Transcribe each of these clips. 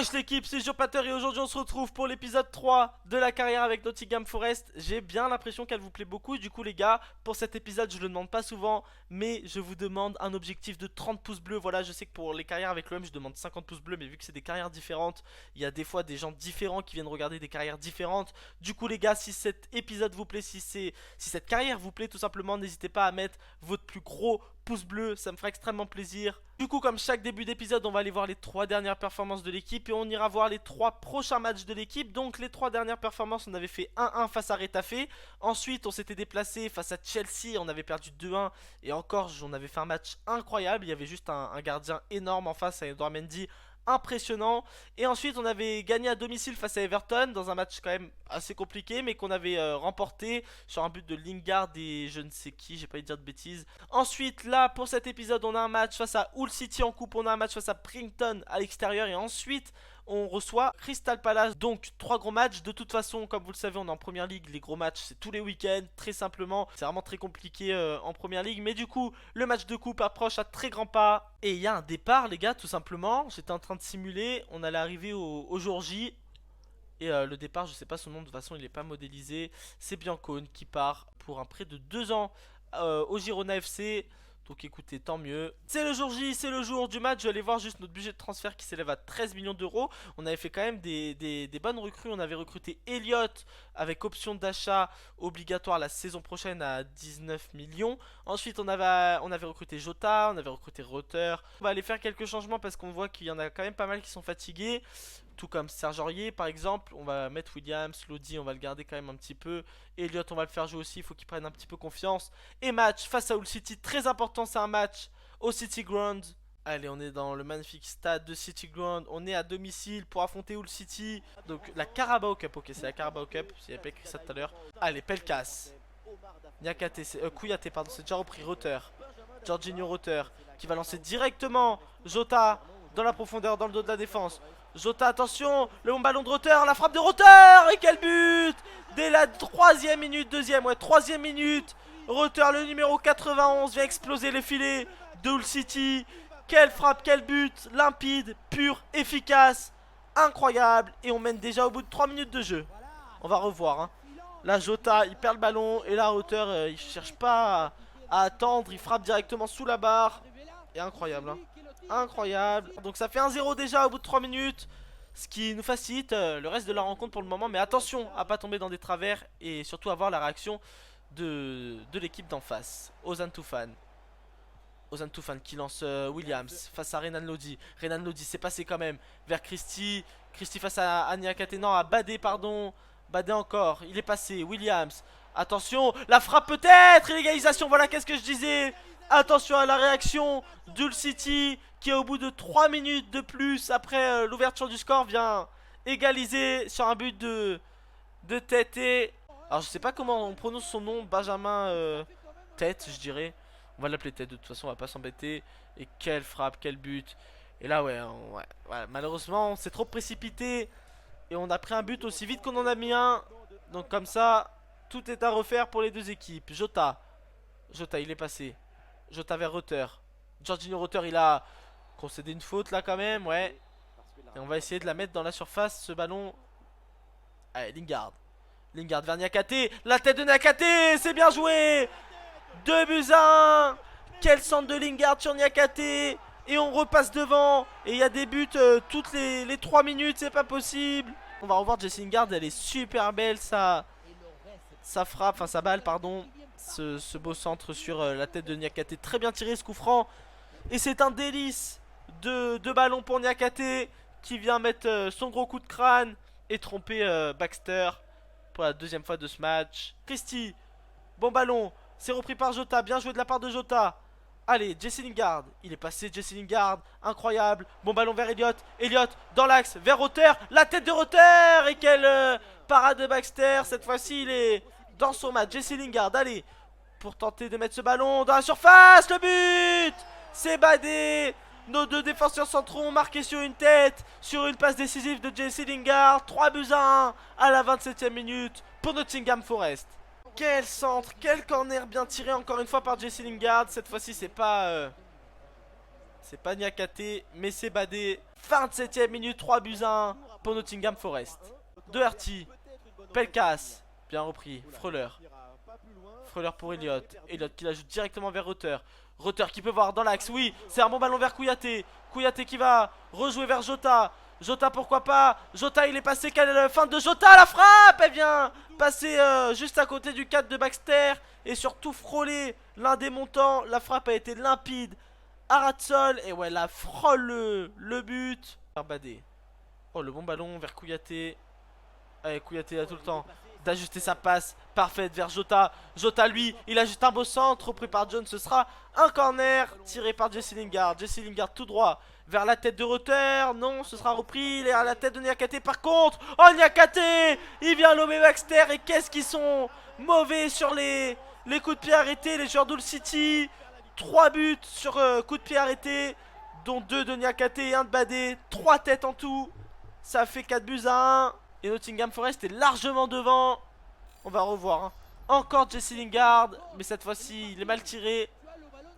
Wesh l'équipe, c'est Jopater et aujourd'hui on se retrouve pour l'épisode 3 de la carrière avec Nottingham Forest. J'ai bien l'impression qu'elle vous plaît beaucoup. Du coup les gars, pour cet épisode je le demande pas souvent, mais je vous demande un objectif de 30 pouces bleus. Voilà, je sais que pour les carrières avec l'OM je demande 50 pouces bleus, mais vu que c'est des carrières différentes, il y a des fois des gens différents qui viennent regarder des carrières différentes. Du coup les gars, si cet épisode vous plaît, si cette carrière vous plaît tout simplement, n'hésitez pas à mettre votre plus gros pouce bleu, ça me fera extrêmement plaisir. Du coup, comme chaque début d'épisode, on va aller voir les 3 dernières performances de l'équipe et on ira voir les 3 prochains matchs de l'équipe. Donc les 3 dernières performances, on avait fait 1-1 face à Retafe. Ensuite, on s'était déplacé face à Chelsea, on avait perdu 2-1 et encore, on avait fait un match incroyable. Il y avait juste un gardien énorme en face à Edouard Mendy, impressionnant. Et ensuite on avait gagné à domicile face à Everton dans un match quand même assez compliqué, mais qu'on avait remporté sur un but de Lingard et je ne sais qui, j'ai pas envie de dire de bêtises. Ensuite là pour cet épisode on a un match face à Hull City en coupe, on a un match face à Brighton à l'extérieur et ensuite on reçoit Crystal Palace. Donc 3 gros matchs. De toute façon, comme vous le savez, on est en première ligue. Les gros matchs c'est tous les week-ends, très simplement. C'est vraiment très compliqué en première ligue. Mais du coup le match de coupe approche à très grands pas. Et il y a un départ les gars, tout simplement. J'étais en train de simuler, on allait arriver au jour J. Et le départ, je sais pas son nom, de toute façon il est pas modélisé. C'est Biancone qui part pour un prêt de 2 ans au Girona FC. Donc écoutez, tant mieux. C'est le jour J, c'est le jour du match. Je vais aller voir juste notre budget de transfert qui s'élève à 13 millions d'euros. On avait fait quand même des bonnes recrues. On avait recruté Elliott avec option d'achat obligatoire la saison prochaine à 19 millions. Ensuite on avait recruté Jota, on avait recruté Reuter. On va aller faire quelques changements parce qu'on voit qu'il y en a quand même pas mal qui sont fatigués. Tout comme Serge Aurier par exemple. On va mettre Williams, Lodi, on va le garder quand même un petit peu. Elliott on va le faire jouer aussi, il faut qu'il prenne un petit peu confiance. Et match face à Hull City, très important, c'est un match au City Ground. Allez, on est dans le magnifique stade de City Ground. On est à domicile pour affronter Hull City. Donc la Carabao Cup, ok c'est la Carabao Cup, s'il n'y avait pas écrit ça tout à l'heure. Allez, Pelkas, Niakate, Kouyaté pardon, c'est déjà repris. Reuter, Jorginho Reuter qui va lancer directement Jota dans la profondeur, dans le dos de la défense. Jota, attention, le bon ballon de Reuter, la frappe de Reuter, et quel but! Dès la 3ème minute, ouais, 3ème minute, Reuter, le numéro 91, vient exploser les filets de Hull City. Quelle frappe, quel but, limpide, pur, efficace, incroyable. Et on mène déjà au bout de 3 minutes de jeu. On va revoir, hein. Là, Jota, il perd le ballon, et là, Reuter, il cherche pas à attendre, il frappe directement sous la barre. Et incroyable, hein. Incroyable. Donc ça fait 1-0 déjà au bout de 3 minutes. Ce qui nous facilite le reste de la rencontre pour le moment. Mais attention à pas tomber dans des travers. Et surtout à voir la réaction de l'équipe d'en face. Ozan Tufan qui lance Williams face à Renan Lodi. Renan Lodi s'est passé quand même vers Christie. Christie face à Niakate. Non, à Badé pardon. Badé encore. Il est passé. Williams. Attention. La frappe peut-être. L'égalisation. Voilà qu'est-ce que je disais. Attention à la réaction d'Hull City qui au bout de 3 minutes de plus après l'ouverture du score vient égaliser sur un but de Tête. Alors je sais pas comment on prononce son nom, Benjamin Tête je dirais. On va l'appeler Tête de toute façon, on va pas s'embêter. Et quelle frappe, quel but. Et là ouais, malheureusement on s'est trop précipité. Et on a pris un but aussi vite qu'on en a mis un. Donc comme ça, tout est à refaire pour les deux équipes. Jota il est passé. Jota vers Reuter. Jorginho Reuter, il a concédé une faute là quand même, ouais. Et on va essayer de la mettre dans la surface, ce ballon. Allez, Lingard vers Niakate. La tête de Niakate, c'est bien joué. 2-1. Quel centre de Lingard sur Niakate. Et on repasse devant. Et il y a des buts toutes les 3 minutes, c'est pas possible. On va revoir Jesse Lingard, elle est super belle, sa frappe, enfin sa balle, pardon. Ce beau centre sur la tête de Niakate. Très bien tiré ce coup franc. Et c'est un délice de ballon pour Niakate qui vient mettre son gros coup de crâne et tromper Baxter pour la 2ème fois de ce match. Christie, bon ballon. C'est repris par Jota. Bien joué de la part de Jota. Allez, Jesse Lingard. Il est passé, Jesse Lingard. Incroyable. Bon ballon vers Elliott. Elliott dans l'axe vers Reuter. La tête de Reuter. Et quelle parade de Baxter. Cette fois-ci, il est dans son match. Jesse Lingard, allez, pour tenter de mettre ce ballon dans la surface. Le but, c'est Badé. Nos deux défenseurs centraux ont marqué sur une tête, sur une passe décisive de Jesse Lingard. 3-1 à la 27ème minute pour Nottingham Forest. Quel centre, quel corner bien tiré encore une fois par Jesse Lingard. Cette fois-ci c'est pas Niakate, mais c'est Badé. 27e minute, 3 buts à 1 pour Nottingham Forest. Doherty, Pelkas, bien repris, Freuler. Freuler pour Elliott. Elliott qui l'ajoute directement vers Rutter. Rutter qui peut voir dans l'axe, oui, c'est un bon ballon vers Kouyaté. Kouyaté qui va rejouer vers Jota. Jota pourquoi pas. Jota il est passé, quelle est la fin de Jota, la frappe. Elle vient passer juste à côté du cadre de Baxter. Et surtout frôler l'un des montants. La frappe a été limpide. Aratsol, et ouais, la frôle le but. Badé. Oh, le bon ballon vers Kouyaté. Allez, Kouyaté a tout le temps d'ajuster sa passe parfaite vers Jota. Jota, lui, il a juste un beau centre repris par John. Ce sera un corner tiré par Jesse Lingard. Jesse Lingard tout droit vers la tête de Rutter. Non, ce sera repris. Il est à la tête de Niakate par contre. Oh, Niakate, il vient lober Baxter. Et qu'est-ce qu'ils sont mauvais sur les coups de pied arrêtés, les joueurs d'Hull City. 3 buts sur coups de pied arrêtés, dont 2 de Niakate et 1 de Badé. 3 têtes en tout. Ça fait 4 buts à 1. Et Nottingham Forest est largement devant. On va revoir. Hein. Encore Jesse Lingard. Mais cette fois-ci, il est mal tiré.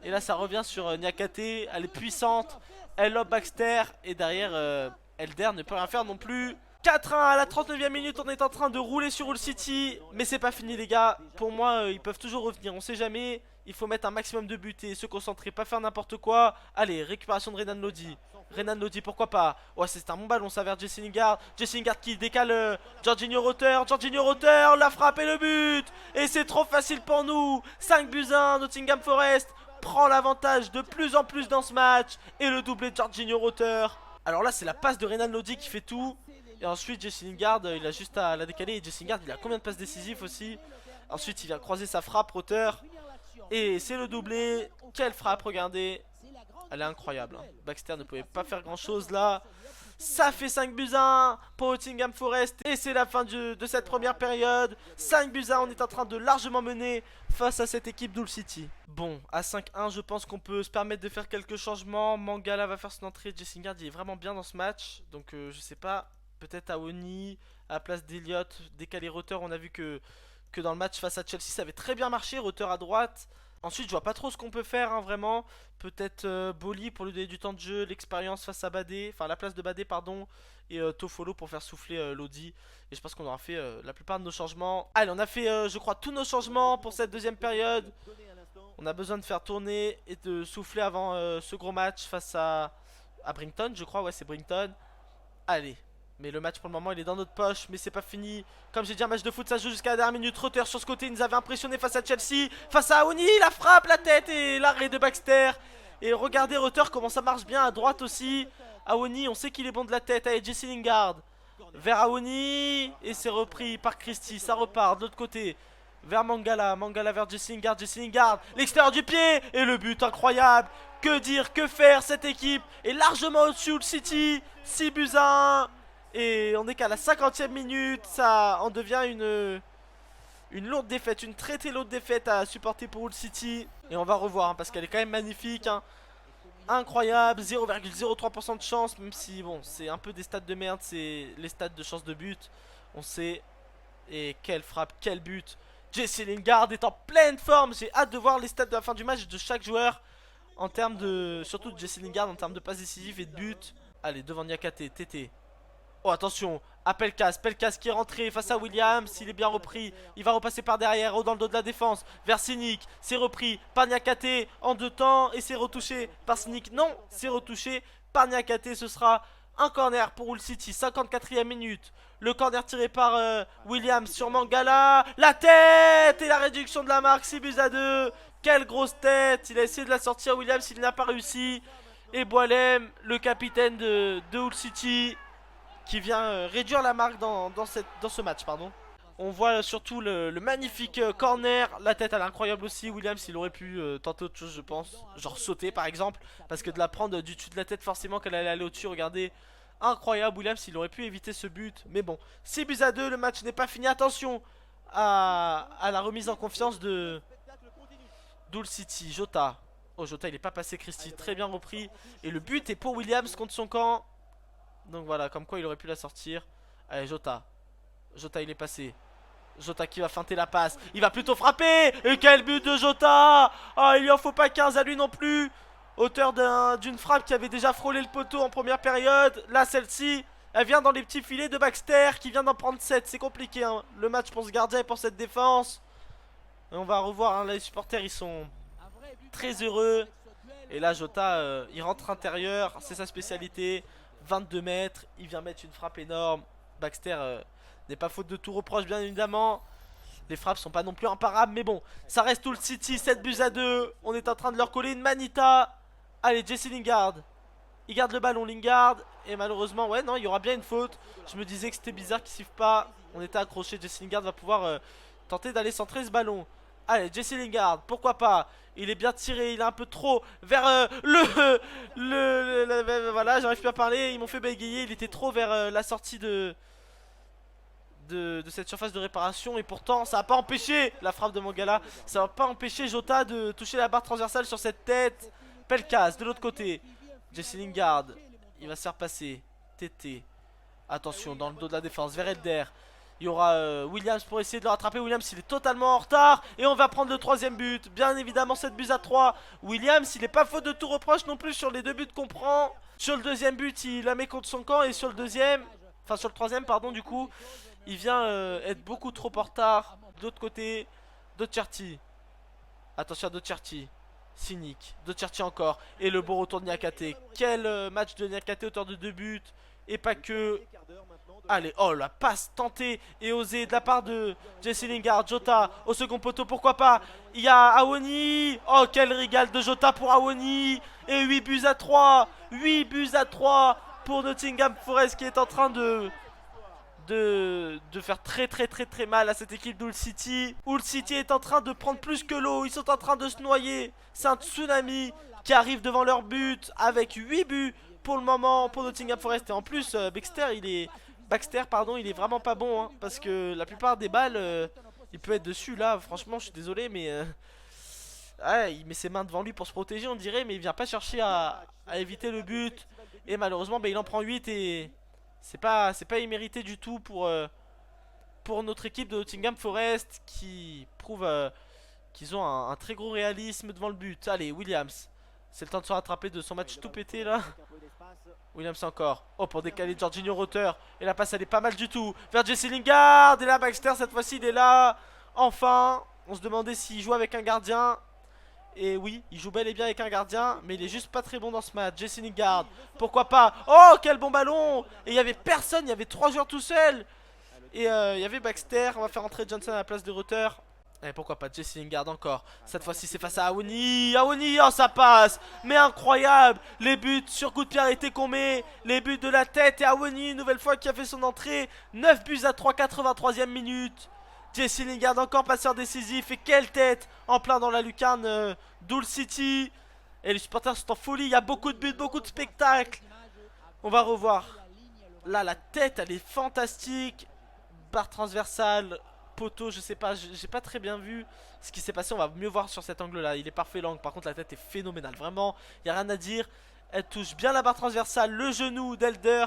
Et là, ça revient sur Niakate. Elle est puissante. Elle lobe Baxter. Et derrière, Elder ne peut rien faire non plus. 4-1 à la 39e minute. On est en train de rouler sur Hull City. Mais c'est pas fini, les gars. Pour moi, ils peuvent toujours revenir. On sait jamais. Il faut mettre un maximum de buts et se concentrer. Pas faire n'importe quoi. Allez, récupération de Renan Lodi. Renan Lodi, pourquoi pas. Ouais, c'est un bon ballon, ça vers Jesse Lingard. Jesse Lingard qui décale Jorginho Rutter. Jorginho Rutter, la frappe et le but. Et c'est trop facile pour nous. 5 buts à 1, Nottingham Forest prend l'avantage de plus en plus dans ce match. Et le doublé de Jorginho Rutter. Alors là, c'est la passe de Renan Lodi qui fait tout. Et ensuite, Jesse Lingard, il a juste à la décaler. Et Jesse Lingard, il a combien de passes décisives aussi. Ensuite, il vient croiser sa frappe, Rutter. Et c'est le doublé. Quelle frappe, regardez. Elle est incroyable. Hein. Baxter ne pouvait pas faire grand chose là. Ça fait 5 buts à 1 pour Nottingham Forest. Et c'est la fin de cette première période. 5 buts à 1, on est en train de largement mener face à cette équipe d'Hull City. Bon, à 5-1, je pense qu'on peut se permettre de faire quelques changements. Mangala va faire son entrée. Jesse Lingard, il est vraiment bien dans ce match. Donc je sais pas, peut-être Awoniyi à la place d'Elliott. Décaler Rutter, on a vu que dans le match face à Chelsea, ça avait très bien marché. Rutter à droite. Ensuite, je vois pas trop ce qu'on peut faire, hein, vraiment. Peut-être Boli pour lui donner du temps de jeu, l'expérience face à Badé, enfin la place de Badé, pardon. Et Toffolo pour faire souffler Lodi. Et je pense qu'on aura fait la plupart de nos changements. Allez, on a fait, je crois, tous nos changements pour cette deuxième période. On a besoin de faire tourner et de souffler avant ce gros match face à Brington, je crois. Ouais, c'est Brington. Allez. Mais le match pour le moment il est dans notre poche. Mais c'est pas fini. Comme j'ai dit, un match de foot ça se joue jusqu'à la dernière minute. Rutter sur ce côté, il nous avait impressionné face à Chelsea. Face à Awoniyi, la frappe, la tête et l'arrêt de Baxter. Et regardez Rutter comment ça marche bien à droite aussi. Awoniyi, on sait qu'il est bon de la tête. Allez, Jesse Lingard vers Awoniyi. Et c'est repris par Christie. Ça repart de l'autre côté vers Mangala. Mangala vers Jesse Lingard. Jesse Lingard, l'extérieur du pied. Et le but incroyable. Que dire, que faire, cette équipe est largement au-dessus Hull City. 6 buts à 1. Et on est qu'à la 50e minute. Ça en devient une lourde défaite. Une très lourde défaite à supporter pour Hull City. Et on va revoir hein, parce qu'elle est quand même magnifique hein. Incroyable, 0,03% de chance. Même si bon, c'est un peu des stats de merde. C'est les stats de chance de but. On sait. Et quelle frappe, quel but. Jesse Lingard est en pleine forme. J'ai hâte de voir les stats de la fin du match de chaque joueur. En termes de, surtout de Jesse Lingard, en termes de passes décisives et de buts. Allez, devant Niakate, Tété. Oh attention, à Pelkas qui est rentré face à Williams, il est bien repris. Il va repasser par derrière, dans le dos de la défense. Vers Sinik, c'est repris par Niakate en 2 temps. Et c'est retouché par Sinik, non, c'est retouché par Niakate. Ce sera un corner pour Hull City, 54e minute. Le corner tiré par Williams sur Mangala. La tête et la réduction de la marque, 6 buts à 2. Quelle grosse tête, il a essayé de la sortir Williams, il n'a pas réussi. Et Boilem, le capitaine de Hull City, qui vient réduire la marque dans ce match, pardon. On voit surtout le magnifique corner. La tête elle est incroyable aussi. Williams il aurait pu tenter autre chose je pense. Genre sauter par exemple. Parce que de la prendre du dessus de la tête forcément qu'elle allait aller au-dessus. Regardez. Incroyable Williams il aurait pu éviter ce but. Mais bon 6 buts à 2, le match n'est pas fini. Attention à la remise en confiance de Hull City. Jota. Oh Jota il est pas passé Christie. Très bien repris. Et le but est pour Williams contre son camp. Donc voilà, comme quoi il aurait pu la sortir. Allez, Jota. Jota, il est passé. Jota qui va feinter la passe. Il va plutôt frapper. Et quel but de Jota. Oh, il lui en faut pas 15 à lui non plus. Auteur d'une frappe qui avait déjà frôlé le poteau en première période. Là, celle-ci, elle vient dans les petits filets de Baxter qui vient d'en prendre 7. C'est compliqué, hein, le match pour ce gardien et pour cette défense. Et on va revoir, hein, les supporters, ils sont très heureux. Et là, Jota, il rentre intérieur. C'est sa spécialité. 22 mètres. Il vient mettre une frappe énorme. Baxter n'est pas faute de tout reproche, bien évidemment. Les frappes sont pas non plus imparables. Mais bon, ça reste tout le City. 7 buts à 2. On est en train de leur coller une manita. Allez, Jesse Lingard. Il garde le ballon, Lingard. Et malheureusement, ouais, non, il y aura bien une faute. Je me disais que c'était bizarre qu'il siffle pas. On était accroché. Jesse Lingard va pouvoir tenter d'aller centrer ce ballon. Allez, Jesse Lingard, pourquoi pas. Il est bien tiré, il est un peu trop vers voilà, j'arrive plus à parler. Ils m'ont fait bégayer, il était trop vers la sortie de cette surface de réparation. Et pourtant, ça va pas empêché la frappe de Mangala. Ça va pas empêcher Jota de toucher la barre transversale sur cette tête. Pelkas, de l'autre côté. Jesse Lingard, il va se faire passer. TT. Attention, dans le dos de la défense, vers Elder. Il y aura Williams pour essayer de le rattraper. Williams, il est totalement en retard. Et on va prendre le troisième but. Bien évidemment, 7 buts à 3. Williams, il n'est pas faute de tout reproche non plus sur les 2 buts qu'on prend. Sur le deuxième but, il la met contre son camp. Et sur le deuxième, enfin sur le troisième, pardon, du coup, il vient être beaucoup trop en retard. De l'autre côté, Docherty. Attention à Docherty. Cynique. Docherty encore. Et le bon retour de Niakate. Quel match de Niakate, auteur de 2 buts. Et pas que. Allez, oh la passe tentée et osée de la part de Jesse Lingard. Jota au second poteau, pourquoi pas. Il y a Awoni. Oh, quel régal de Jota pour Awoni. Et 8 buts à 3. 8 buts à 3 pour Nottingham Forest qui est en train de faire très mal à cette équipe d'Hull City. Hull City est en train de prendre plus que l'eau. Ils sont en train de se noyer. C'est un tsunami qui arrive devant leur but avec 8 buts pour le moment pour Nottingham Forest. Et en plus, Baxter, pardon, il est vraiment pas bon, hein, parce que la plupart des balles, il peut être dessus. Là, franchement, je suis désolé, mais ouais, il met ses mains devant lui pour se protéger, on dirait, mais il vient pas chercher à éviter le but. Et malheureusement, il en prend 8 et c'est pas immérité du tout pour notre équipe de Nottingham Forest qui prouve qu'ils ont un très gros réalisme devant le but. Allez, Williams, c'est le temps de se rattraper de son match tout pété là. Williams encore. Oh, pour décaler Jorginho Rotter. Et la passe, elle est pas mal du tout. Vers Jesse Lingard. Et là, Baxter, cette fois-ci, il est là. Enfin. On se demandait s'il joue avec un gardien. Et oui, il joue bel et bien avec un gardien. Mais il est juste pas très bon dans ce match. Jesse Lingard. Pourquoi pas. Oh, quel bon ballon. Et il y avait personne. Il y avait 3 joueurs tout seuls. Et il y avait Baxter. On va faire entrer Johnson à la place de Rotter. Et pourquoi pas Jesse Lingard encore. Cette fois-ci c'est face à Awoni. Awoni, oh ça passe. Mais incroyable. Les buts sur coup de pied arrêté qu'on met. Les buts de la tête. Et Awoni une nouvelle fois qui a fait son entrée. 9 buts à 3, 83e minute. Jesse Lingard encore passeur décisif. Et quelle tête en plein dans la lucarne d'Hull City. Et les supporters sont en folie. Il y a beaucoup de buts, beaucoup de spectacles. On va revoir. Là la tête elle est fantastique. Barre transversale. Poteau, je sais pas, j'ai pas très bien vu ce qui s'est passé. On va mieux voir sur cet angle là. Il est parfait l'angle, par contre la tête est phénoménale. Vraiment, il n'y a rien à dire. Elle touche bien la barre transversale, le genou d'Elder,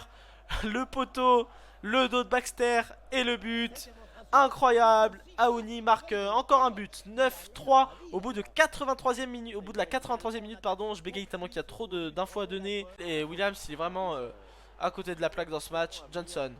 le poteau, le dos de Baxter et le but. Incroyable. Awoni marque encore un but. 9-3 au bout de 83e minute. Au bout de la 83e minute, pardon. Je bégaye tellement qu'il y a trop d'infos à donner. Et Williams, il est vraiment à côté de la plaque dans ce match. Johnson.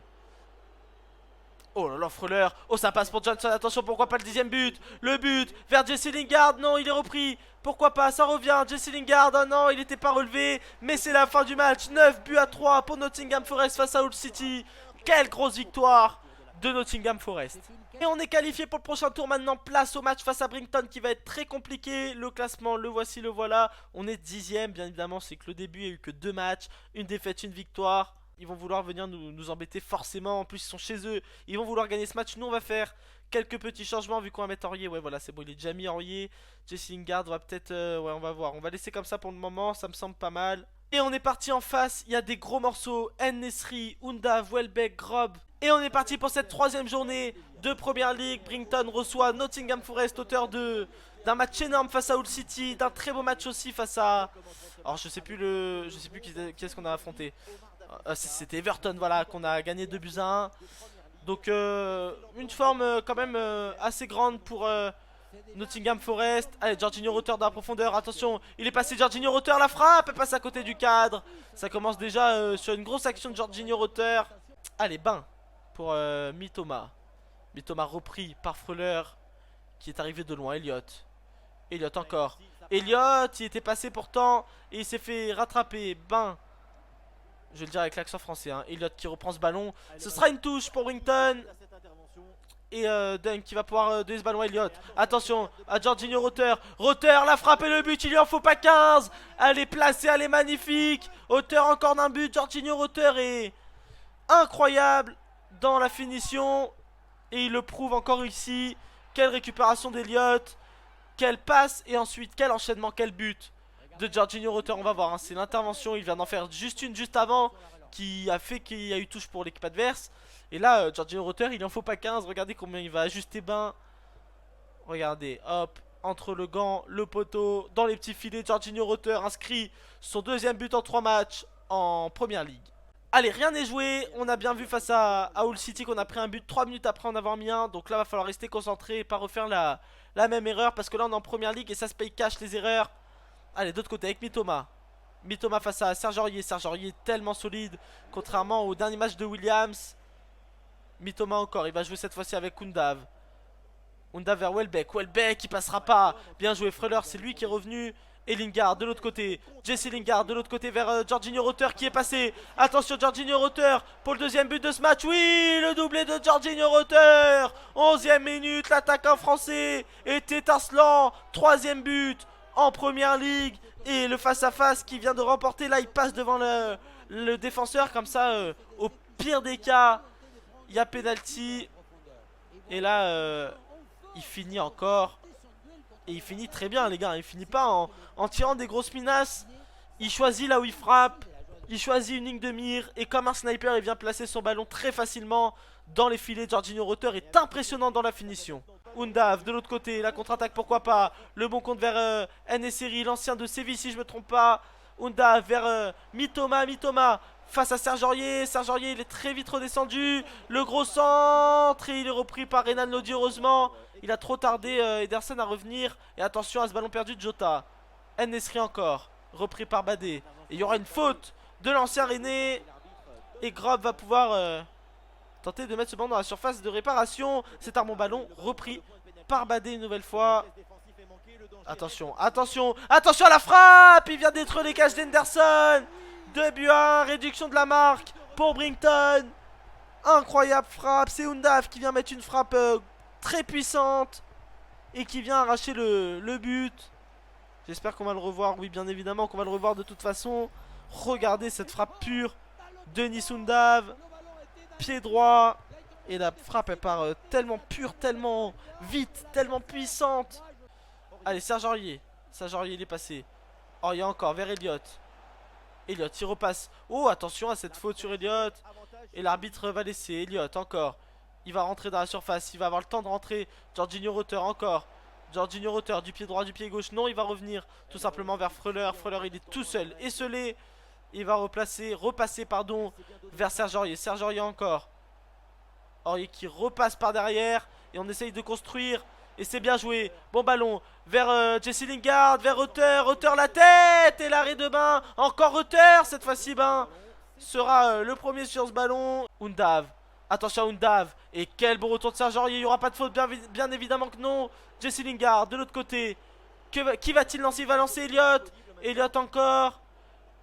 Oh là là, frôleur. Oh, ça passe pour Johnson. Attention, pourquoi pas le 10e but. Le but vers Jesse Lingard. Non, il est repris. Pourquoi pas, ça revient. Jesse Lingard. Oh non, il n'était pas relevé. Mais c'est la fin du match. 9 buts à 3 pour Nottingham Forest face à Hull City. Quelle grosse victoire de Nottingham Forest. Et on est qualifié pour le prochain tour maintenant. Place au match face à Brighton qui va être très compliqué. Le classement, le voici, le voilà. On est 10e, bien évidemment. C'est que le début, il n'y a eu que 2 matchs. Une défaite, une victoire. Ils vont vouloir venir nous embêter forcément. En plus, ils sont chez eux. Ils vont vouloir gagner ce match. Nous, on va faire quelques petits changements vu qu'on va mettre Aurier. Ouais, voilà, c'est bon. Il est déjà mis Aurier. Jesse Lingard va peut-être... ouais, on va voir. On va laisser comme ça pour le moment. Ça me semble pas mal. Et on est parti en face. Il y a des gros morceaux. En-Nesyri, Undav, Welbeck, Grob. Et on est parti pour cette 3e journée de Premier League. Brighton reçoit Nottingham Forest, auteur d'un match énorme face à Hull City. D'un très beau match aussi face à... Alors, je sais plus qui est-ce qu'on a affronté. C'était Everton, voilà, qu'on a gagné 2 buts à 1. Donc une forme quand même assez grande Nottingham Forest. Allez, Jorginho Rutter dans la profondeur. Attention, il est passé Jorginho Rutter. La frappe, elle passe à côté du cadre. Ça commence déjà sur une grosse action de Jorginho Rutter. Allez, bain pour Mitoma. Mitoma repris par Freuler qui est arrivé de loin. Elliott. Elliott encore. Elliott, il était passé pourtant et il s'est fait rattraper. Ben, je vais le dire avec l'accent français. Hein. Elliott qui reprend ce ballon. Ce sera une touche pour Wington. Et Dunk qui va pouvoir donner ce ballon à Elliott. Attention à Jorginho Rutter. Rutter, la frappe et le but. Il lui en faut pas 15. Elle est placée, elle est magnifique. Auteur encore d'un but. Jorginho Rutter est incroyable dans la finition. Et il le prouve encore ici. Quelle récupération d'Elliott. Quelle passe et ensuite quel enchaînement, quel but de Jorginho Rutter. On va voir, hein, c'est l'intervention, il vient d'en faire juste une juste avant qui a fait qu'il y a eu touche pour l'équipe adverse. Et là, Jorginho Rutter, il en faut pas 15, regardez combien il va ajuster bain. Regardez, hop, entre le gant, le poteau, dans les petits filets, Jorginho Rutter inscrit son deuxième but en 3 matchs en Première Ligue. Allez, rien n'est joué, on a bien vu face à Hull City qu'on a pris un but 3 minutes après en avoir mis un. Donc là, va falloir rester concentré et pas refaire la même erreur. Parce que là, on est en Première Ligue et ça se paye cash les erreurs. Allez, d'autre côté avec Mitoma. Mitoma face à Serge Aurier. Serge Aurier tellement solide, contrairement au dernier match de Williams. Mitoma encore, il va jouer cette fois-ci avec Undav. Undav vers Welbeck. Welbeck, il passera pas. Bien joué, Freuler, c'est lui qui est revenu. Et Lingard de l'autre côté, Jesse Lingard de l'autre côté vers Jorginho Rutter qui est passé. Attention Jorginho Rutter pour le deuxième but de ce match. Oui, le doublé de Jorginho Rutter. 11e minute, l'attaquant français est étincelant. 3e but en Première Ligue. Et le face-à-face qui vient de remporter, là il passe devant le défenseur. Comme ça, au pire des cas, il y a penalty. Et là, il finit encore. Et il finit très bien les gars, il finit pas en tirant des grosses menaces. Il choisit là où il frappe. Il choisit une ligne de mire. Et comme un sniper, il vient placer son ballon très facilement dans les filets. Jorginho Rutter est impressionnant dans la finition. Undav de l'autre côté, la contre-attaque pourquoi pas. Le bon compte vers Nesiri, l'ancien de Séville si je me trompe pas. Undav vers Mitoma, Mitoma face à Serge Aurier. Serge Aurier il est très vite redescendu. Le gros centre et il est repris par Renan Lodi heureusement. Il a trop tardé Ederson à revenir. Et attention à ce ballon perdu de Jota. Nesri encore. Repris par Badé. Et il y aura une faute de l'ancien René. Et Grob va pouvoir tenter de mettre ce ballon dans la surface de réparation. C'est un bon ballon. Repris par Badé une nouvelle fois. Attention, attention, attention à la frappe. Il vient détruire les cages d'Henderson. 2 buts à 1. Réduction de la marque pour Brington. Incroyable frappe. C'est Undav qui vient mettre une frappe très puissante et qui vient arracher le but. J'espère qu'on va le revoir. Oui, bien évidemment qu'on va le revoir de toute façon. Regardez cette frappe pure de Undav. Pied droit. Et la frappe elle part tellement pure, tellement vite, tellement puissante. Allez, Serge Aurier. Serge Aurier il est passé. Aurier encore vers Elliott. Elliott il repasse. Oh attention à cette faute sur Elliott. Et l'arbitre va laisser Elliott encore. Il va rentrer dans la surface, il va avoir le temps de rentrer. Jorginho Rutter encore. Jorginho Rutter du pied droit, du pied gauche. Non, il va revenir tout simplement vers Freuler. Freuler il est tout seul, esselé. Il va repasser pardon, vers Serge Aurier. Serge Aurier encore. Aurier qui repasse par derrière. Et on essaye de construire. Et c'est bien joué. Bon ballon vers Jesse Lingard, vers Rutter. Rutter la tête. Et l'arrêt de bain. Encore Rutter. Cette fois-ci, bain sera le premier sur ce ballon. Undav. Attention à Undav. Et quel bon retour de Serge Aurier. Il n'y aura pas de faute, bien évidemment que non. Jesse Lingard de l'autre côté. Qui va-t-il lancer? Il va lancer Elliott. Elliott encore.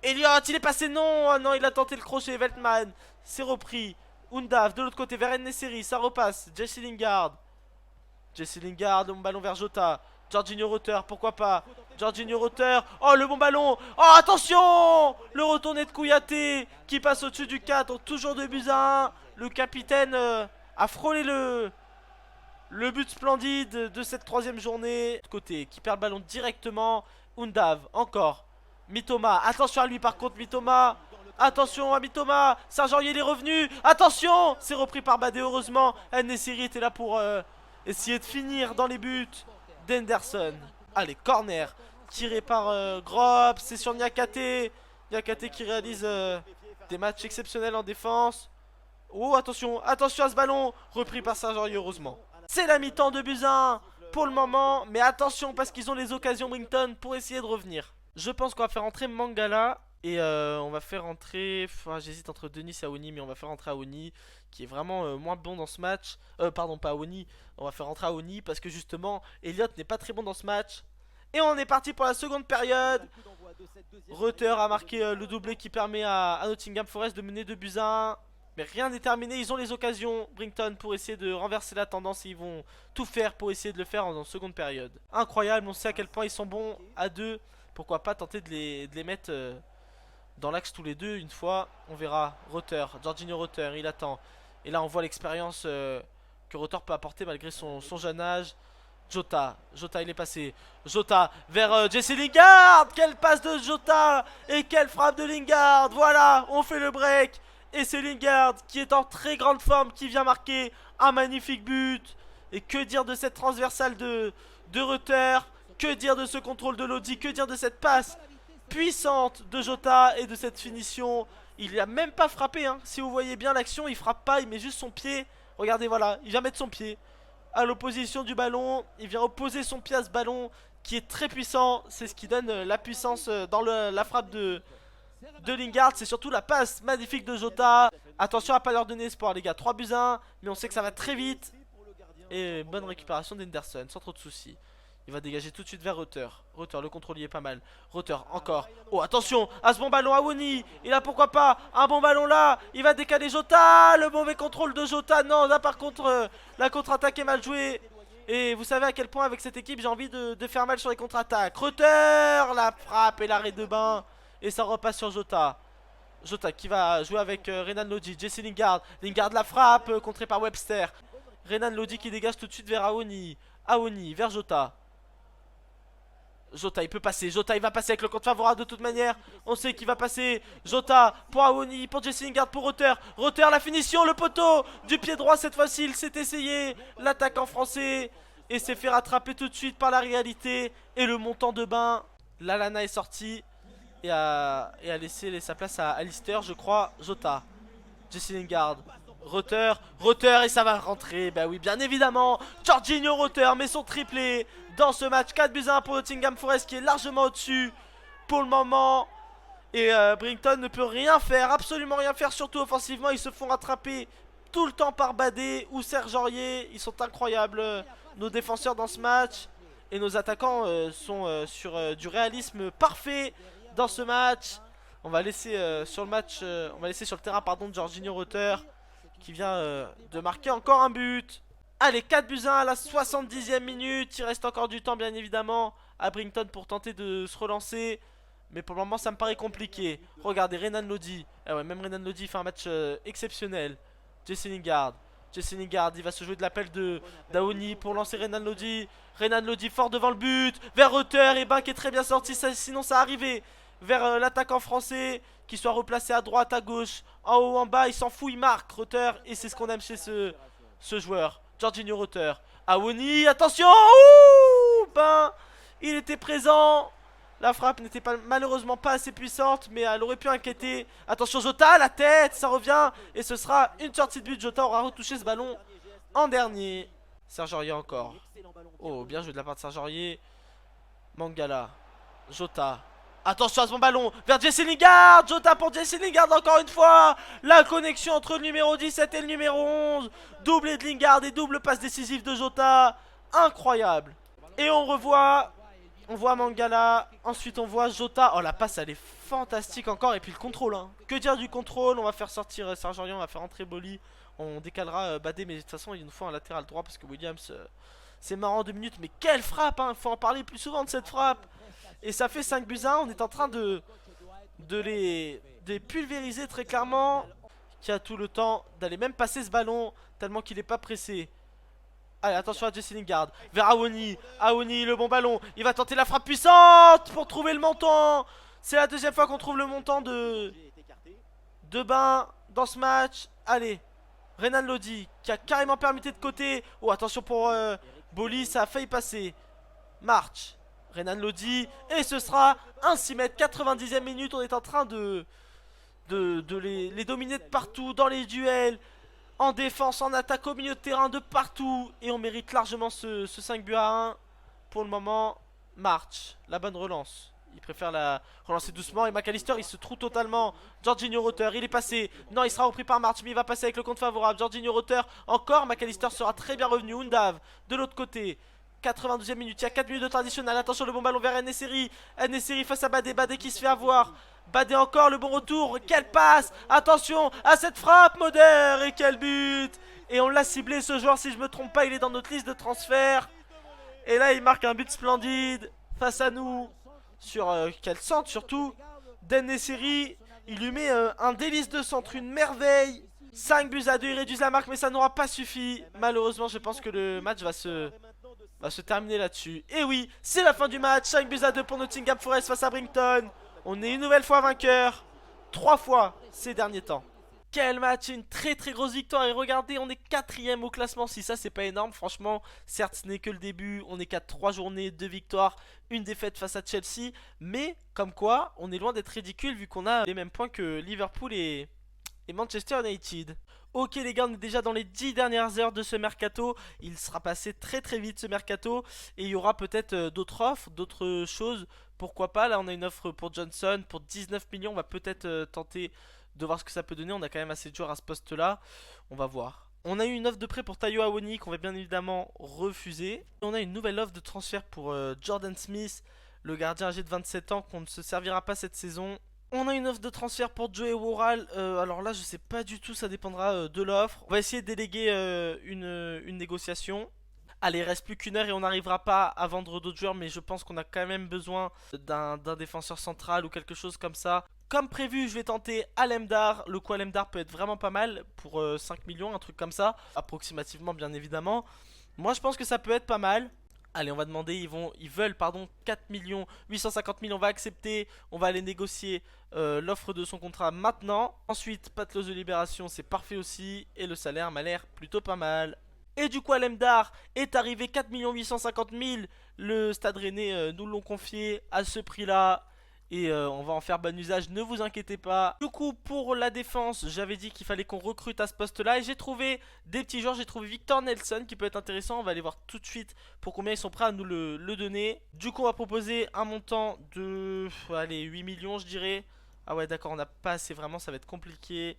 Elliott, il est passé. Non, oh non, il a tenté le crochet. Veltman. C'est repris. Undav de l'autre côté vers Nesiri. Ça repasse. Jesse Lingard. Jesse Lingard. Bon ballon vers Jota. Jorginho Rutter, pourquoi pas. Jorginho Rutter. Oh, le bon ballon. Oh, attention. Le retourné de Kouyaté qui passe au-dessus du 4. Toujours 2 buts à 1. Le capitaine a frôlé le but splendide de cette 3e journée. De côté, qui perd le ballon directement. Undav, encore. Mitoma, attention à lui par contre, Mitoma. Attention à Mitoma. Serge Aurier il est revenu. Attention. C'est repris par Badé, heureusement. Nesiri était là pour essayer de finir dans les buts d'Henderson. Allez, corner. Tiré par Grob. C'est sur Niakate. Niakate qui réalise des matchs exceptionnels en défense. Oh, attention, attention à ce ballon. Repris par Serge Aurier, heureusement. C'est la mi-temps de buts 1 pour le moment. Mais attention parce qu'ils ont les occasions Brington pour essayer de revenir. Je pense qu'on va faire entrer Mangala. Et on va faire entrer... Enfin, j'hésite entre Denis et Aoni, mais on va faire entrer Aoni, qui est vraiment moins bon dans ce match. Pardon, pas Aoni. On va faire entrer Aoni parce que justement, Elliott n'est pas très bon dans ce match. Et on est parti pour la seconde période. Reuter a marqué le doublé qui permet à Nottingham Forest de mener 2-1. Mais rien n'est terminé, ils ont les occasions, Brington, pour essayer de renverser la tendance. Et ils vont tout faire pour essayer de le faire en seconde période. Incroyable, on sait à quel point ils sont bons à deux. Pourquoi pas tenter de les mettre dans l'axe tous les deux une fois. On verra. Reuter, Jorginho Reuter, il attend. Et là on voit l'expérience que Reuter peut apporter malgré son jeune âge. Jota il est passé. Jota vers Jesse Lingard. Quelle passe de Jota. Et quelle frappe de Lingard. Voilà, on fait le break. Et c'est Lingard qui est en très grande forme qui vient marquer un magnifique but. Et que dire de cette transversale de Reuter. Que dire de ce contrôle de Lodi. Que dire de cette passe puissante de Jota et de cette finition. Il n'a même pas frappé hein. Si vous voyez bien l'action, il frappe pas, il met juste son pied. Regardez, voilà, il vient mettre son pied à l'opposition du ballon. Il vient opposer son pied à ce ballon qui est très puissant. C'est ce qui donne la puissance dans la frappe de Lingard. C'est surtout la passe magnifique de Jota. Attention à pas leur donner espoir les gars, 3-1. Mais on sait que ça va très vite. Et bonne récupération d'Henderson sans trop de soucis. Il va dégager tout de suite vers Reuter. Reuter, le contrôle y est pas mal. Reuter, encore. Oh, attention à ce bon ballon à Woni. Et là, pourquoi pas un bon ballon là. Il va décaler Jota. Le mauvais contrôle de Jota. Non, là, par contre, la contre-attaque est mal jouée. Et vous savez à quel point, avec cette équipe, j'ai envie de faire mal sur les contre-attaques. Reuter, la frappe et l'arrêt de bain. Et ça repasse sur Jota. Jota qui va jouer avec Renan Lodi. Jesse Lingard. Lingard la frappe, contrée par Webster. Renan Lodi qui dégage tout de suite vers Aoni. Aoni, vers Jota. Jota il peut passer, Jota il va passer avec le compte favorable de toute manière. On sait qu'il va passer. Jota pour Aoni, pour Jesse Lingard, pour Reuter. Reuter la finition, le poteau du pied droit cette fois-ci. Il s'est essayé, l'attaquant français. Et s'est fait rattraper tout de suite par la réalité. Et le montant de bain. Lalana est sorti. Et a laissé sa place à Alistair je crois. Jota, Jesse Lingard, Reuter et ça va rentrer. Bah oui bien évidemment. Jorginho Reuter met son triplé dans ce match. 4-1 pour Nottingham Forest qui est largement au-dessus pour le moment. Et Brington ne peut rien faire, absolument rien faire, surtout offensivement. Ils se font rattraper tout le temps par Badé ou Serge Aurier. Ils sont incroyables nos défenseurs dans ce match. Et nos attaquants sont sur du réalisme parfait dans ce match. On va laisser sur le match, on va laisser sur le terrain pardon Jorginho Reuter qui vient de marquer encore un but. Allez, 4-1 à la 70e minute. Il reste encore du temps bien évidemment à Brington pour tenter de se relancer. Mais pour le moment ça me paraît compliqué. Regardez Renan Lodi. Ah ouais, même Renan Lodi fait un match exceptionnel. Jesse Lingard. Jesse Lingard, il va se jouer de l'appel de d'Aoni pour lancer Renan Lodi. Renan Lodi fort devant le but. Vers Reuter et ben qui est très bien sorti. Sinon ça arrivait vers l'attaquant français. Qu'il soit replacé à droite, à gauche, en haut, en bas. Il s'en fout, il marque Reuter. Et c'est ce qu'on aime chez ce joueur. Jorginho Reuter. Aoni, attention. Ouh, ben, il était présent. La frappe n'était malheureusement pas assez puissante, mais elle aurait pu inquiéter. Attention Jota, la tête, ça revient. Et ce sera une sortie de but. Jota aura retouché ce ballon en dernier. Serge Aurier encore. Oh, bien joué de la part de Serge Aurier. Mangala. Jota. Attention à ce bon ballon vers Jesse Lingard. Jota pour Jesse Lingard encore une fois. La connexion entre le numéro 17 et le numéro 11. Doublé de Lingard et double passe décisive de Jota. Incroyable. Et on revoit... On voit Mangala, ensuite on voit Jota. Oh la passe elle est fantastique encore. Et puis le contrôle hein. Que dire du contrôle. On va faire sortir Serge Aurier, on va faire entrer Boli. On décalera Badé, mais de toute façon il nous faut un latéral droit. Parce que Williams c'est marrant 2 minutes. Mais quelle frappe hein. Faut en parler plus souvent de cette frappe. Et ça fait 5-1. On est en train de les pulvériser très clairement. Qui a tout le temps d'aller même passer ce ballon. Tellement qu'il n'est pas pressé. Allez, attention à Jesse Lingard. Vers Aoni. Aoni, le bon ballon. Il va tenter la frappe puissante pour trouver le montant. C'est la deuxième fois qu'on trouve le montant de bain dans ce match. Allez. Renan Lodi qui a carrément permuté de côté. Oh, attention pour Boli. Ça a failli passer. March. Renan Lodi. Et ce sera un 6 mètres. 90e minute. On est en train de les dominer de partout dans les duels. En défense, en attaque, au milieu de terrain, de partout. Et on mérite largement ce 5 buts à 1. Pour le moment, March, la bonne relance. Il préfère la relancer doucement. Et McAllister, il se trouve totalement. Jorginho Rotter, il est passé. Non, il sera repris par March, mais il va passer avec le compte favorable. Jorginho Rotter, encore. McAllister sera très bien revenu. Undav, de l'autre côté. 92e minute, il y a 4 minutes de temps additionnel. Attention, le bon ballon vers Nesiri. Nesiri face à Badé. Badé qui se fait avoir. Badé encore, le bon retour. Quelle passe! Attention à cette frappe, Moder. Et quel but! Et on l'a ciblé, ce joueur, si je me trompe pas, il est dans notre liste de transfert. Et là, il marque un but splendide face à nous. Sur quel centre surtout. Den Nesiri, il lui met un délice de centre, une merveille. 5 buts à 2, il réduit la marque, mais ça n'aura pas suffi. Malheureusement, je pense que le match va se terminer là-dessus. Et oui, c'est la fin du match. 5 buts à 2 pour Nottingham Forest face à Brighton. On est une nouvelle fois vainqueur. 3 fois ces derniers temps. Quel match, une très très grosse victoire. Et regardez, on est 4ème au classement. Si ça, c'est pas énorme, franchement. Certes, ce n'est que le début. On est qu'à 3 journées, 2 victoires, une défaite face à Chelsea. Mais comme quoi, on est loin d'être ridicule vu qu'on a les mêmes points que Liverpool et Manchester United. Ok les gars, on est déjà dans les 10 dernières heures de ce mercato. Il sera passé très très vite ce mercato. Et il y aura peut-être d'autres offres, d'autres choses. Pourquoi pas, là on a une offre pour Johnson pour 19 millions. On va peut-être tenter de voir ce que ça peut donner. On a quand même assez de joueurs à ce poste là. On va voir. On a eu une offre de prêt pour Tayo Awoniyi qu'on va bien évidemment refuser. Et on a une nouvelle offre de transfert pour Jordan Smith, le gardien âgé de 27 ans qu'on ne se servira pas cette saison. On a une offre de transfert pour Joey Worrall. Alors là, je sais pas du tout, ça dépendra de l'offre. On va essayer de déléguer une négociation. Allez, il reste plus qu'une heure et on n'arrivera pas à vendre d'autres joueurs, mais je pense qu'on a quand même besoin d'un défenseur central ou quelque chose comme ça. Comme prévu, je vais tenter Alemdar. Le coup Alemdar peut être vraiment pas mal pour 5 millions, un truc comme ça. Approximativement, bien évidemment. Moi, je pense que ça peut être pas mal. Allez, on va demander, ils veulent, pardon, 4 millions 850 000, on va accepter, on va aller négocier l'offre de son contrat maintenant. Ensuite, pas de clause de libération, c'est parfait aussi, et le salaire m'a l'air plutôt pas mal. Et du coup, Alemdar est arrivé 4 850 000, le Stade Rennais nous l'ont confié à ce prix-là. Et on va en faire bon usage, ne vous inquiétez pas. Du coup, pour la défense, j'avais dit qu'il fallait qu'on recrute à ce poste-là. Et j'ai trouvé des petits joueurs, j'ai trouvé Victor Nelson qui peut être intéressant. On va aller voir tout de suite pour combien ils sont prêts à nous le donner. Du coup, on va proposer un montant de, allez, 8 millions je dirais. Ah ouais, d'accord, on n'a pas assez vraiment, ça va être compliqué.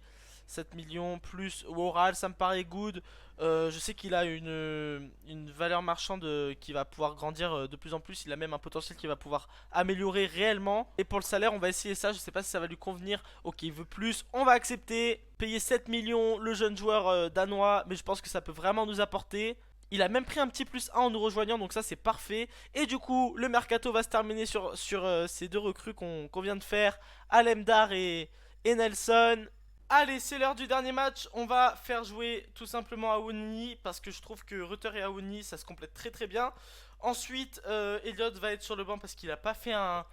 7 millions plus Oral, ça me paraît good. Je sais qu'il a une valeur marchande qui va pouvoir grandir de plus en plus. Il a même un potentiel qui va pouvoir améliorer réellement. Et pour le salaire, on va essayer ça. Je sais pas si ça va lui convenir. Ok, il veut plus. On va accepter. Payer 7 millions le jeune joueur danois. Mais je pense que ça peut vraiment nous apporter. Il a même pris un petit plus 1 en nous rejoignant, donc ça c'est parfait. Et du coup, le mercato va se terminer sur ces deux recrues qu'on vient de faire, Alemdar et Nelson. Allez, c'est l'heure du dernier match. On va faire jouer tout simplement Awoniyi parce que je trouve que Rutter et Awoniyi ça se complète très très bien. Ensuite, Elliott va être sur le banc parce qu'il n'a pas fait un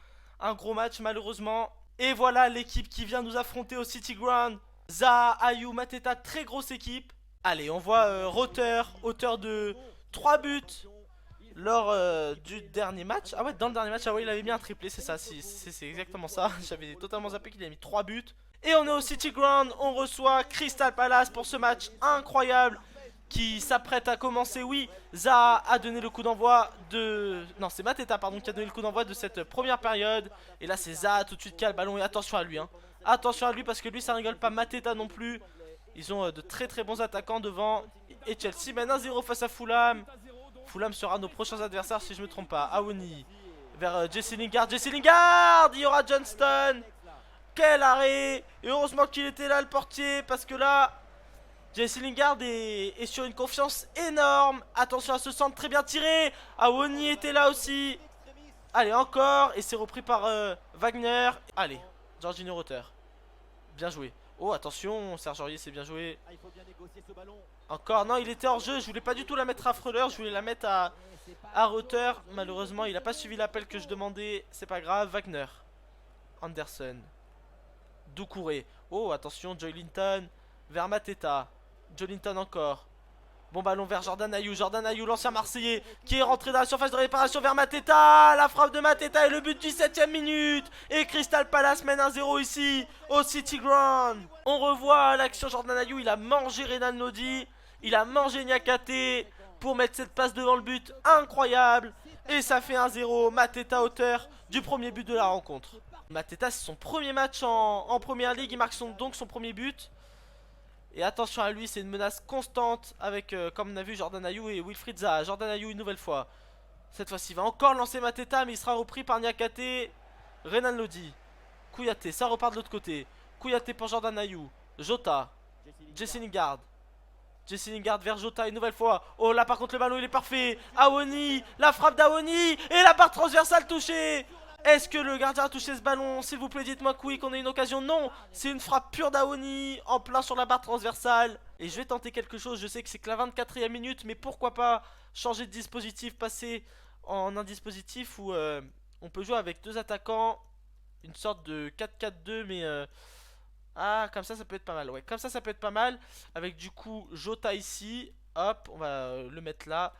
gros match malheureusement. Et voilà l'équipe qui vient nous affronter au City Ground. Zaha, Ayew, Mateta, très grosse équipe. Allez, on voit Rutter, auteur de 3 buts lors du dernier match. Ah ouais, dans le dernier match, ah ouais, il avait mis un triplé, c'est ça, c'est exactement ça. J'avais totalement zappé qu'il avait mis 3 buts. Et on est au City Ground, on reçoit Crystal Palace pour ce match incroyable qui s'apprête à commencer. Oui, Zaha a donné le coup d'envoi de... Non, c'est Mateta, pardon, qui a donné le coup d'envoi de cette première période. Et là, c'est Zaha tout de suite qui a le ballon. Et attention à lui, hein. Attention à lui parce que lui, ça rigole pas. Mateta non plus. Ils ont de très très bons attaquants devant. Et Chelsea mène 1-0 face à Fulham. Fulham sera nos prochains adversaires si je me trompe pas. Awoniyi vers Jesse Lingard. Jesse Lingard, il y aura Johnston. Quel arrêt! Et heureusement qu'il était là le portier parce que là Jesse Lingard est sur une confiance énorme. Attention à ce centre très bien tiré. Awoniyi était là aussi. Allez encore. Et c'est repris par Wagner. Allez, Jorginho Rutter. Bien joué. Oh attention, Serge Aurier c'est bien joué. Encore, non il était hors jeu. Je voulais pas du tout la mettre à Freuler. Je voulais la mettre à Rutter. Malheureusement il a pas suivi l'appel que je demandais. C'est pas grave. Wagner, Anderson, Doucouré. Oh attention, Joelinton vers Mateta. Joelinton encore. Bon ballon vers Jordan Ayew. Jordan Ayew, l'ancien Marseillais, qui est rentré dans la surface de réparation vers Mateta. La frappe de Mateta et le but du 7ème minute. Et Crystal Palace mène 1-0 ici au City Ground. On revoit l'action Jordan Ayew. Il a mangé Renan Lodi. Il a mangé Niakate pour mettre cette passe devant le but. Incroyable. Et ça fait 1-0. Mateta auteur du premier but de la rencontre. Mateta, c'est son premier match en Première Ligue. Il marque donc son premier but. Et attention à lui, c'est une menace constante avec, comme on a vu, Jordan Ayew et Wilfried Zaha. Jordan Ayew une nouvelle fois. Cette fois-ci, il va encore lancer Mateta, mais il sera repris par Niakate. Renan Lodi. Kouyaté, ça repart de l'autre côté. Kouyaté pour Jordan Ayew. Jota. Jesse Lingard. Jesse Lingard vers Jota une nouvelle fois. Oh là, par contre, le ballon, il est parfait. Awoni, la frappe d'Awoni. Et la barre transversale touchée. Est-ce que le gardien a touché ce ballon? S'il vous plaît, dites-moi que oui, qu'on a une occasion. Non, c'est une frappe pure d'Awoni en plein sur la barre transversale. Et je vais tenter quelque chose. Je sais que c'est que la 24e minute, mais pourquoi pas changer de dispositif, passer en un dispositif où on peut jouer avec deux attaquants. Une sorte de 4-4-2, mais... Ah, comme ça peut être pas mal. Ouais, comme ça peut être pas mal. Avec du coup Jota ici. Hop, on va le mettre là.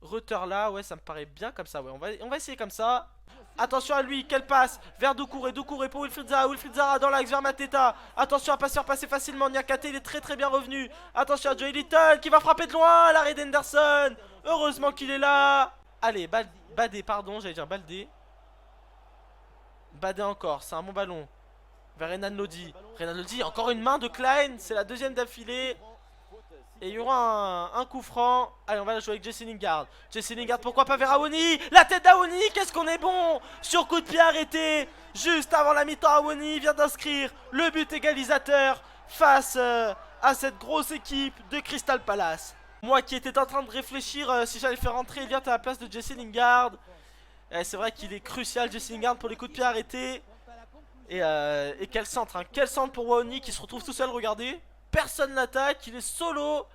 Rutter là, ouais, ça me paraît bien comme ça. Ouais, on va essayer comme ça. Attention à lui, quelle passe vers Doucouré pour Wilfried Zaha. Wilfried Zaha dans l'axe vers Mateta. Attention à pas se faire passer facilement. Niakate, il est très bien revenu. Attention à Joey Little qui va frapper de loin. L'arrêt d'Henderson. Heureusement qu'il est là. Allez, Badé, pardon, j'allais dire Baldé. Badé encore, c'est un bon ballon. Vers Renan Lodi. Renan Lodi, encore une main de Klein. C'est la deuxième d'affilée. Et il y aura un coup franc. Allez, on va la jouer avec Jesse Lingard. Jesse Lingard, pourquoi pas vers Awoni. La tête d'Awoni, qu'est-ce qu'on est bon. Sur coup de pied arrêté. Juste avant la mi-temps, Awoni vient d'inscrire le but égalisateur face à cette grosse équipe de Crystal Palace. Moi qui étais en train de réfléchir si j'allais faire rentrer Elliott à la place de Jesse Lingard. C'est vrai qu'il est crucial, Jesse Lingard, pour les coups de pied arrêtés. Et quel centre, hein. Quel centre pour Awoni qui se retrouve tout seul, regardez. Personne l'attaque, il est solo.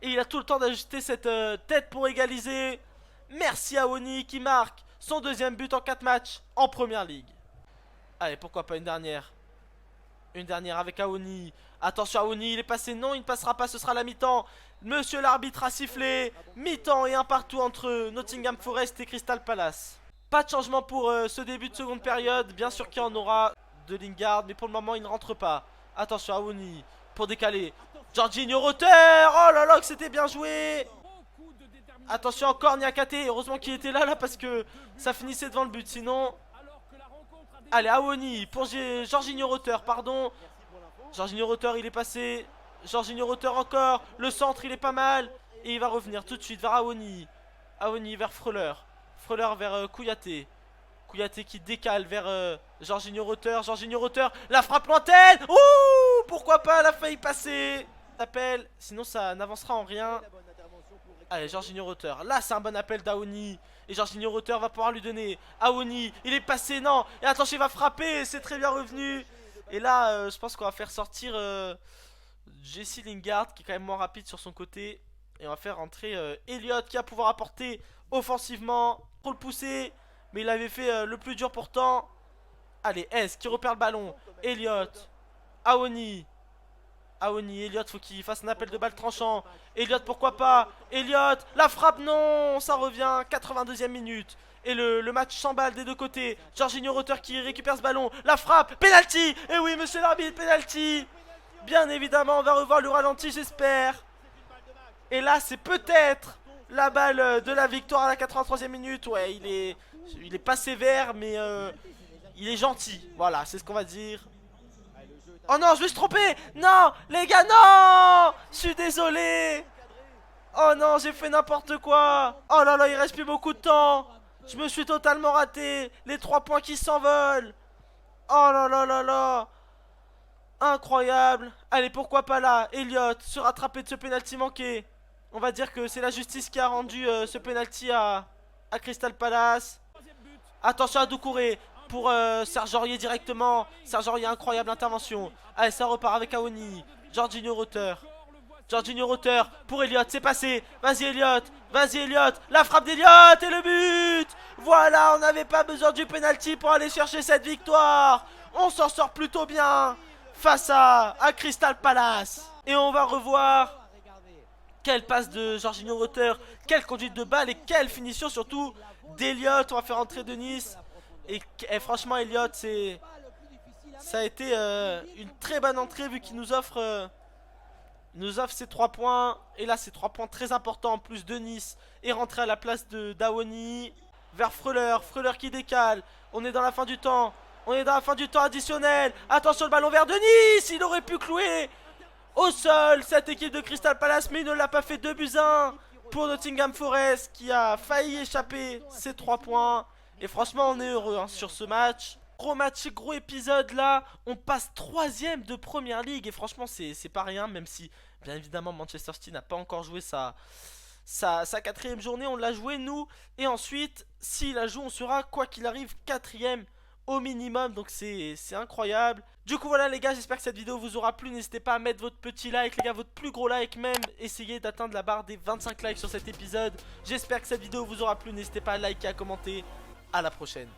Et il a tout le temps d'ajuster cette tête pour égaliser. Merci à Awoni qui marque son deuxième but en 4 matchs en Première Ligue. Allez, pourquoi pas une dernière. Une dernière avec Awoni. Attention Awoni, il est passé, non il ne passera pas, ce sera la mi-temps. Monsieur l'arbitre a sifflé. Mi-temps et un partout entre Nottingham Forest et Crystal Palace. Pas de changement pour ce début de seconde période. Bien sûr qu'il y en aura de Lingard, mais pour le moment il ne rentre pas. Attention Awoni pour décaler. Jorginho Rutter. Oh là là que c'était bien joué. Attention encore Niakate. Heureusement qu'il était là parce que ça finissait devant le but. Sinon... Allez Awoni pour Jorginho Rutter. Pardon. Jorginho Rutter il est passé. Jorginho Rutter encore. Le centre il est pas mal. Et il va revenir tout de suite vers Awoni. Awoni vers Freuler. Freuler vers Kouyaté. Kouyaté qui décale vers Jorginho Rutter. Jorginho Rutter. La frappe lointaine. Ouh, pourquoi pas, elle a failli passer. Appel. Sinon ça n'avancera en rien. Allez, Jorginho Rutter. Là, c'est un bon appel d'Awoni. Et Jorginho Rutter va pouvoir lui donner. Awoni, il est passé, non. Et attention, il va frapper. C'est très bien revenu. Et là, je pense qu'on va faire sortir Jesse Lingard, qui est quand même moins rapide sur son côté. Et on va faire rentrer Elliott, qui va pouvoir apporter offensivement. Pour le pousser. Mais il avait fait le plus dur pourtant. Allez, S qui repère le ballon. Elliott. Awoni. Awoni, Elliott, faut qu'il fasse un appel de balle tranchant. Elliott, pourquoi pas. Elliott, la frappe, non. Ça revient, 82e minute. Et le match s'emballe des deux côtés. Jorginho Rutter qui récupère ce ballon. La frappe, penalty. Et oui, monsieur l'arbitre, penalty. Bien évidemment, on va revoir le ralenti, j'espère. Et là, c'est peut-être la balle de la victoire à la 83e minute. Ouais, il est pas sévère, mais il est gentil. Voilà, c'est ce qu'on va dire. Oh non, je me suis trompé. Non, les gars, non. Je suis désolé. Oh non, j'ai fait n'importe quoi. Oh là là, il reste plus beaucoup de temps. Je me suis totalement raté. Les 3 points qui s'envolent. Oh là là là là. Incroyable. Allez, pourquoi pas là, Elliott se rattraper de ce penalty manqué. On va dire que c'est la justice qui a rendu ce penalty à Crystal Palace. Attention à Doucouré pour Serge Aurier directement. Serge Aurier, incroyable intervention. Allez, ça repart avec Awoni. Jorginho Rutter. Jorginho Rutter pour Elliott, c'est passé. Vas-y Elliott, vas-y Elliott. La frappe d'Elliott et le but. Voilà, on n'avait pas besoin du penalty pour aller chercher cette victoire. On s'en sort plutôt bien face à Crystal Palace. Et on va revoir Quelle passe de Jorginho Rutter, quelle conduite de balle et quelle finition surtout d'Eliott. On va faire entrer de Nice. Et franchement, Eliott, ça a été une très bonne entrée vu qu'il nous offre ces 3 points. Et là, ces 3 points très importants en plus de Nice. Et rentrer à la place de Dawoni. Vers Freuler. Freuler qui décale. On est dans la fin du temps. On est dans la fin du temps additionnel. Attention, le ballon vers de Nice. Il aurait pu clouer au sol cette équipe de Crystal Palace. Mais il ne l'a pas fait. 2-1 pour Nottingham Forest qui a failli échapper ces 3 points. Et franchement, on est heureux hein, sur ce match. Gros match, gros épisode là. On passe 3ème de Première Ligue. Et franchement, c'est pas rien. Même si, bien évidemment, Manchester City n'a pas encore joué sa 4ème journée. On l'a joué nous. Et ensuite, s'il la joue, on sera, quoi qu'il arrive, 4ème au minimum. Donc c'est incroyable. Du coup, voilà les gars. J'espère que cette vidéo vous aura plu. N'hésitez pas à mettre votre petit like, les gars. Votre plus gros like même. Essayez d'atteindre la barre des 25 likes sur cet épisode. J'espère que cette vidéo vous aura plu. N'hésitez pas à liker, à commenter. À la prochaine.